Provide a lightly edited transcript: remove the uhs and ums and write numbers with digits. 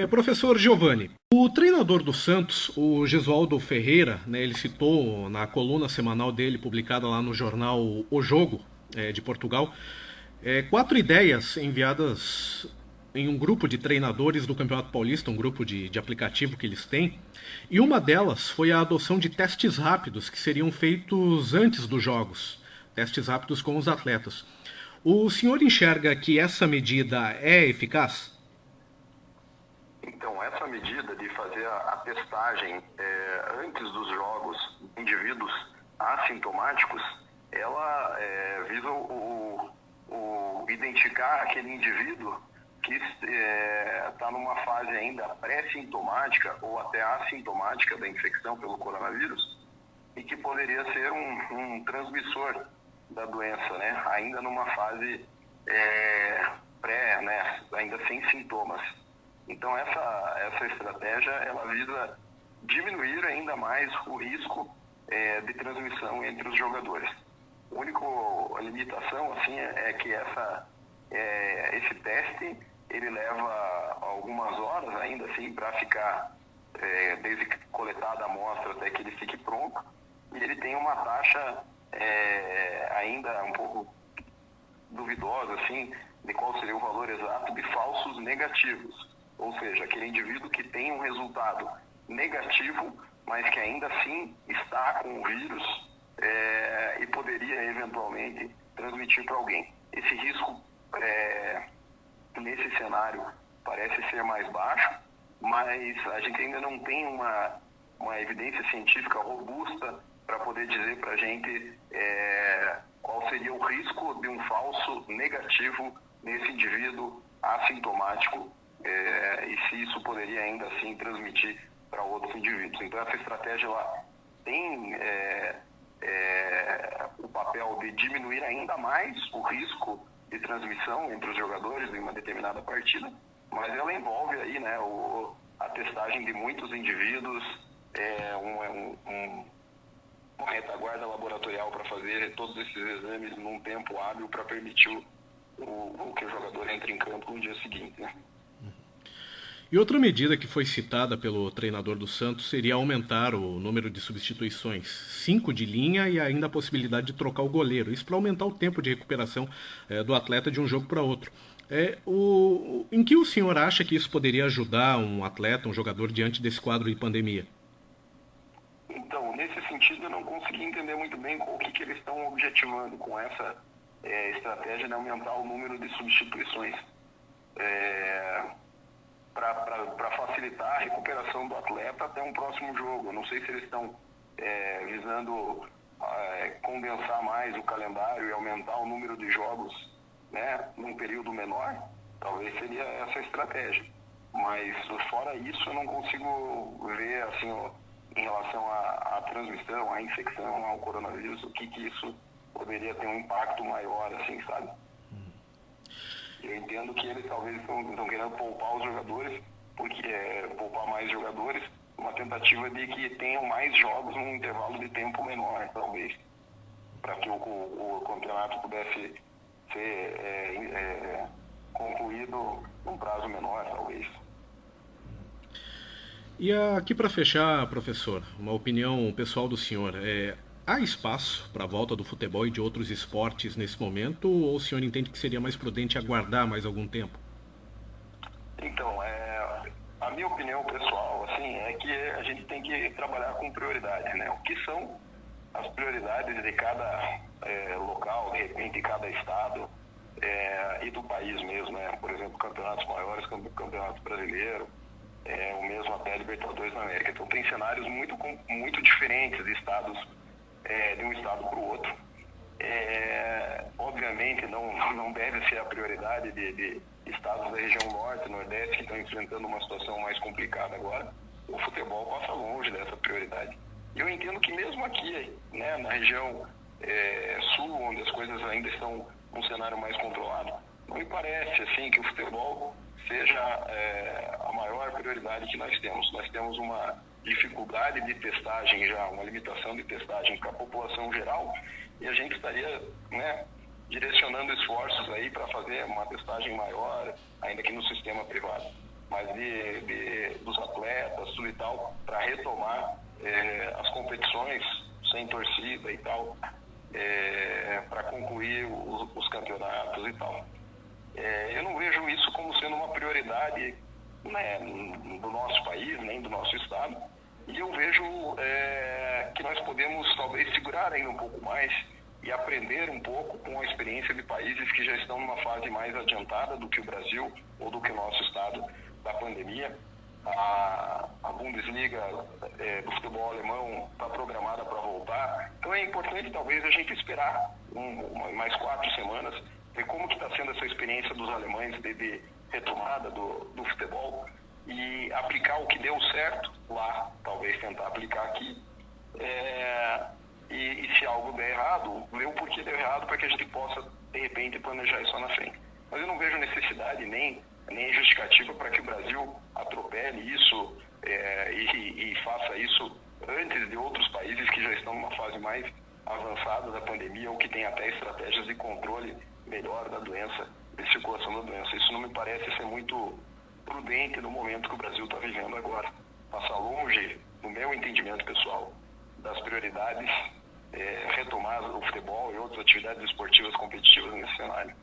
Professor Giovanni, o treinador do Santos, o Gesualdo Ferreira, né, ele citou na coluna semanal dele, publicada lá no jornal O Jogo, de Portugal, quatro ideias enviadas em um grupo de treinadores do Campeonato Paulista, um grupo de aplicativo que eles têm, e uma delas foi a adoção de testes rápidos que seriam feitos antes dos jogos, testes rápidos com os atletas. O senhor enxerga que essa medida é eficaz? Então, essa medida de fazer a testagem antes dos jogos de indivíduos assintomáticos, ela visa identificar aquele indivíduo que está numa fase ainda pré-sintomática ou até assintomática da infecção pelo coronavírus e que poderia ser um transmissor da doença, né? Ainda numa fase pré, né? Ainda sem sintomas. Então essa estratégia ela visa diminuir ainda mais o risco de transmissão entre os jogadores. A única limitação assim é que esse teste ele leva algumas horas ainda assim para ficar desde coletada a amostra até que ele fique pronto, e ele tem uma taxa ainda um pouco duvidosa assim de qual seria o valor exato de falsos negativos. Ou seja, aquele indivíduo que tem um resultado negativo, mas que ainda assim está com o vírus e poderia eventualmente transmitir para alguém. Esse risco, nesse cenário, parece ser mais baixo, mas a gente ainda não tem uma evidência científica robusta para poder dizer para a gente qual seria o risco de um falso negativo nesse indivíduo assintomático, e se isso poderia ainda assim transmitir para outros indivíduos. Então essa estratégia ela tem o papel de diminuir ainda mais o risco de transmissão entre os jogadores em uma determinada partida, mas ela envolve aí, né, a testagem de muitos indivíduos, uma retaguarda laboratorial para fazer todos esses exames num tempo hábil para permitir que o jogador entre em campo no dia seguinte, né? E outra medida que foi citada pelo treinador do Santos seria aumentar o número de substituições, 5 de linha e ainda a possibilidade de trocar o goleiro. Isso para aumentar o tempo de recuperação do atleta de um jogo para outro. Em que o senhor acha que isso poderia ajudar um atleta, um jogador, diante desse quadro de pandemia? Então, nesse sentido, eu não consegui entender muito bem o que eles estão objetivando com essa estratégia de aumentar o número de substituições. Para facilitar a recuperação do atleta até um próximo jogo. Eu não sei se eles estão visando condensar mais o calendário e aumentar o número de jogos, né, num período menor. Talvez seria essa a estratégia. Mas fora isso, eu não consigo ver assim, em relação à transmissão, à infecção, ao coronavírus, o que isso poderia ter um impacto maior, assim, sabe? Eu entendo que eles talvez estão querendo poupar os jogadores, porque poupar mais jogadores, uma tentativa de que tenham mais jogos num intervalo de tempo menor, talvez, para que o campeonato pudesse ser concluído num prazo menor, talvez. E aqui para fechar, professor, uma opinião pessoal do senhor. Há espaço para a volta do futebol e de outros esportes nesse momento, ou o senhor entende que seria mais prudente aguardar mais algum tempo? Então, a minha opinião pessoal assim, é que a gente tem que trabalhar com prioridades, né? O que são as prioridades de cada local, de repente, cada estado e do país mesmo, né? Por exemplo, campeonatos maiores, campeonato brasileiro, o mesmo até Libertadores na América. Então, tem cenários muito diferentes de estados, de um estado para o outro. Obviamente não deve ser a prioridade de estados da região norte, nordeste, que estão enfrentando uma situação mais complicada agora. O futebol passa longe dessa prioridade. Eu entendo que mesmo aqui, né, na região sul, onde as coisas ainda estão num cenário mais controlado, não me parece assim que o futebol seja a maior prioridade que nós temos. Nós temos uma dificuldade de testagem já, uma limitação de testagem para a população geral, e a gente estaria, né, direcionando esforços aí para fazer uma testagem maior, ainda que no sistema privado. mas dos atletas, tudo e tal, para retomar as competições sem torcida e tal, para concluir os campeonatos e tal. Eu não vejo isso como sendo uma prioridade, né, do nosso país, nem do nosso estado, e eu vejo que nós podemos talvez segurar ainda um pouco mais e aprender um pouco com a experiência de países que já estão numa fase mais adiantada do que o Brasil ou do que o nosso estado da pandemia. A Bundesliga do futebol alemão está programada para voltar, então é importante talvez a gente esperar mais 4 semanas, ver como que está sendo essa experiência dos alemães de retomada do futebol e aplicar o que deu certo lá, talvez tentar aplicar aqui, e se algo der errado, ver o porquê deu errado para que a gente possa, de repente, planejar isso lá na frente. Mas eu não vejo necessidade nem justificativa para que o Brasil atropele isso e faça isso antes de outros países que já estão numa fase mais avançada da pandemia ou que tem até estratégias de controle melhor da doença, de circulação da doença. Isso não me parece ser muito prudente no momento que o Brasil está vivendo agora. Passa longe, no meu entendimento pessoal, das prioridades retomar o futebol e outras atividades esportivas competitivas nesse cenário.